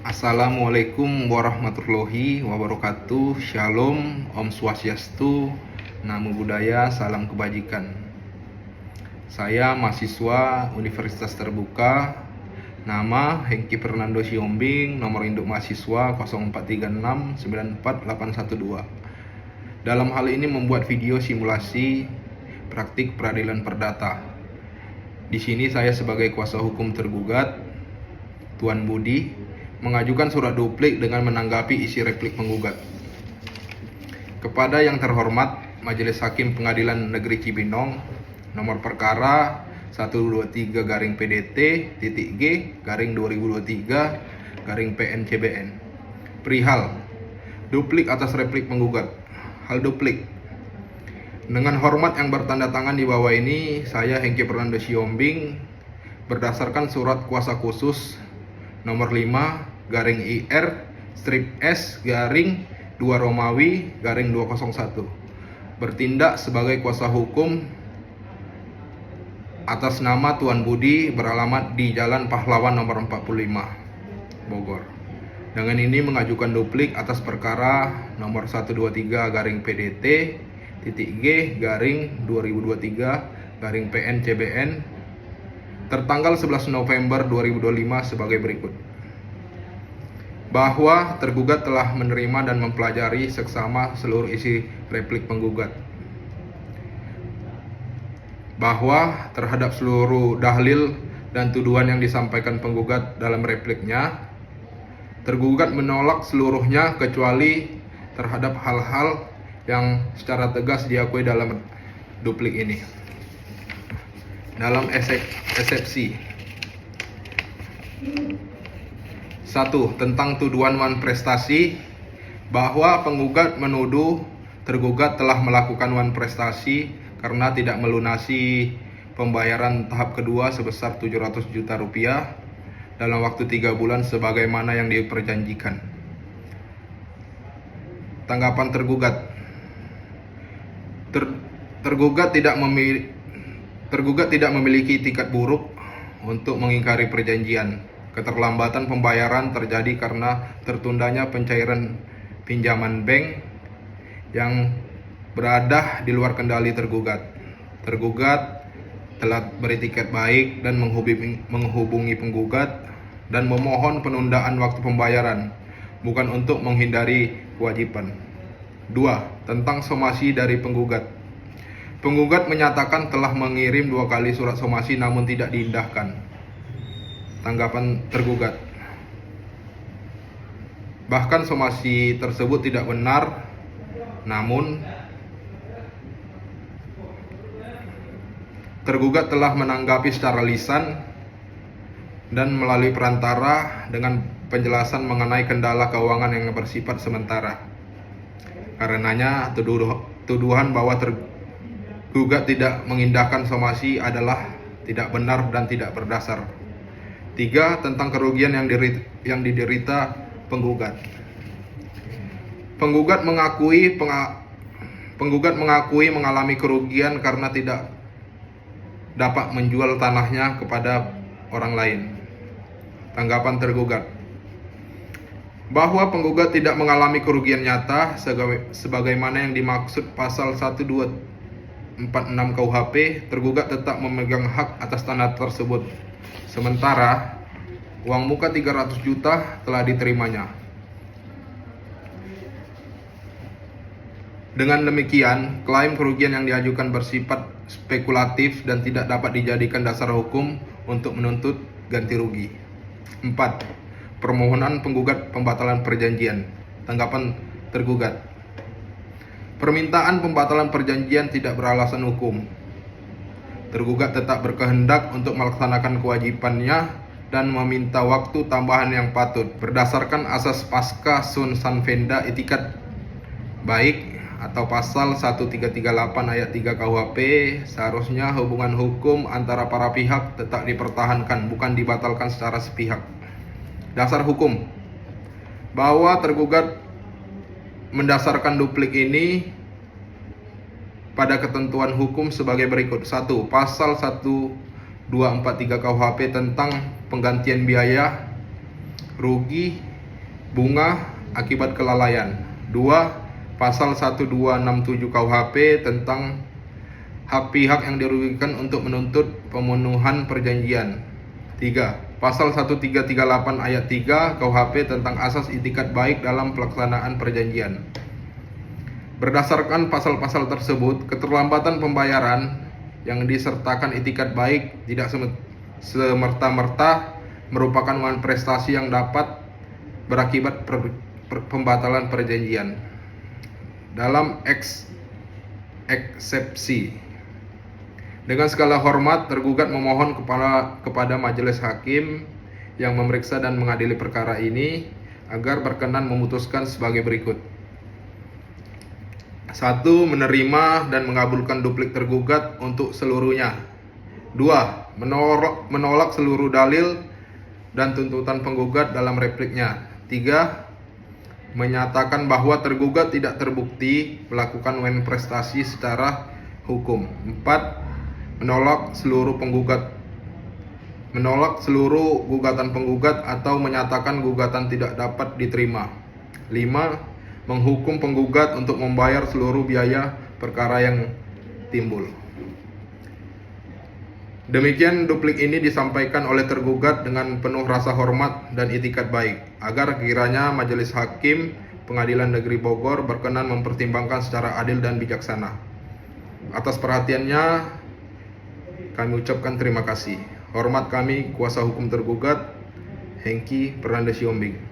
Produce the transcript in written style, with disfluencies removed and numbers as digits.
Assalamualaikum warahmatullahi wabarakatuh. Shalom, Om Swastiastu, Namo Buddhaya, salam kebajikan. Saya mahasiswa Universitas Terbuka. Nama Hengki Fernando Siombing, nomor induk mahasiswa 0436948112. Dalam hal ini membuat video simulasi praktik peradilan perdata. Di sini saya sebagai kuasa hukum tergugat, Tuan Budi, mengajukan surat duplik dengan menanggapi isi replik penggugat. Kepada yang terhormat Majelis Hakim Pengadilan Negeri Cibinong, nomor perkara 123-G-2023-PN-CBN. Perihal duplik atas replik penggugat. Hal duplik. Dengan hormat yang bertanda tangan di bawah ini, saya Hengki Fernando Siombing berdasarkan surat kuasa khusus nomor 5/IR-S-2 Romawi-201 bertindak sebagai kuasa hukum atas nama Tuan Budi beralamat di Jalan Pahlawan nomor 45, Bogor. Dengan ini mengajukan duplik atas perkara nomor 123-G-2023-PN-CBN tertanggal 11 November 2025 sebagai berikut. Bahwa tergugat telah menerima dan mempelajari seksama seluruh isi replik penggugat. Bahwa terhadap seluruh dalil dan tuduhan yang disampaikan penggugat dalam repliknya, tergugat menolak seluruhnya kecuali terhadap hal-hal yang secara tegas diakui dalam duplik ini. Dalam eksepsi 1. Tentang tuduhan wan prestasi, bahwa penggugat menuduh tergugat telah melakukan wan prestasi karena tidak melunasi pembayaran tahap kedua sebesar 700 juta rupiah dalam waktu 3 bulan sebagaimana yang diperjanjikan. Tanggapan tergugat. Tergugat tidak memiliki itikat buruk untuk mengingkari perjanjian. Keterlambatan pembayaran terjadi karena tertundanya pencairan pinjaman bank yang berada di luar kendali tergugat. Tergugat telah beritikat baik dan menghubungi penggugat dan memohon penundaan waktu pembayaran, bukan untuk menghindari kewajiban. 2. Tentang somasi dari penggugat. Penggugat menyatakan telah mengirim 2 kali surat somasi namun tidak diindahkan. Tanggapan tergugat. Bahkan somasi tersebut tidak benar, namun tergugat telah menanggapi secara lisan dan melalui perantara dengan penjelasan mengenai kendala keuangan yang bersifat sementara. Karenanya tuduhan bahwa tergugat tidak mengindahkan somasi adalah tidak benar dan tidak berdasar. 3. Tentang kerugian yang diderita penggugat. Penggugat mengakui mengalami kerugian karena tidak dapat menjual tanahnya kepada orang lain. Tanggapan tergugat. Bahwa penggugat tidak mengalami kerugian nyata sebagaimana yang dimaksud pasal 1246 KUHP, tergugat tetap memegang hak atas tanah tersebut. Sementara uang muka 300 juta telah diterimanya. Dengan demikian, klaim kerugian yang diajukan bersifat spekulatif dan tidak dapat dijadikan dasar hukum untuk menuntut ganti rugi. 4. Permohonan penggugat pembatalan perjanjian. Tanggapan tergugat. Permintaan pembatalan perjanjian tidak beralasan hukum. Tergugat tetap berkehendak untuk melaksanakan kewajibannya dan meminta waktu tambahan yang patut. Berdasarkan asas pasca sun sanvenda itikat baik atau pasal 1338 ayat 3 KUHP, seharusnya hubungan hukum antara para pihak tetap dipertahankan, bukan dibatalkan secara sepihak. Dasar hukum. Bahwa tergugat mendasarkan duplik ini pada ketentuan hukum sebagai berikut. 1. Pasal 1243 KUHP tentang penggantian biaya rugi bunga akibat kelalaian. 2. Pasal 1267 KUHP tentang hak pihak yang dirugikan untuk menuntut pemenuhan perjanjian. 3. Pasal 1338 ayat 3 KUHP tentang asas itikat baik dalam pelaksanaan perjanjian. Berdasarkan pasal-pasal tersebut, keterlambatan pembayaran yang disertakan itikat baik tidak semerta-merta merupakan prestasi yang dapat berakibat pembatalan perjanjian. Dalam eksepsi, dengan segala hormat, tergugat memohon kepada majelis hakim yang memeriksa dan mengadili perkara ini agar berkenan memutuskan sebagai berikut. 1. Menerima dan mengabulkan duplik tergugat untuk seluruhnya. 2. Menolak seluruh dalil dan tuntutan penggugat dalam repliknya. 3. Menyatakan bahwa tergugat tidak terbukti melakukan prestasi secara hukum. 4. Menolak seluruh gugatan penggugat atau menyatakan gugatan tidak dapat diterima. 5. Menghukum penggugat untuk membayar seluruh biaya perkara yang timbul. Demikian duplik ini disampaikan oleh tergugat dengan penuh rasa hormat dan itikat baik, agar kiranya Majelis Hakim Pengadilan Negeri Bogor berkenan mempertimbangkan secara adil dan bijaksana. Atas perhatiannya, kami ucapkan terima kasih. Hormat kami, kuasa hukum tergugat, Hengki Fernandes Yombing.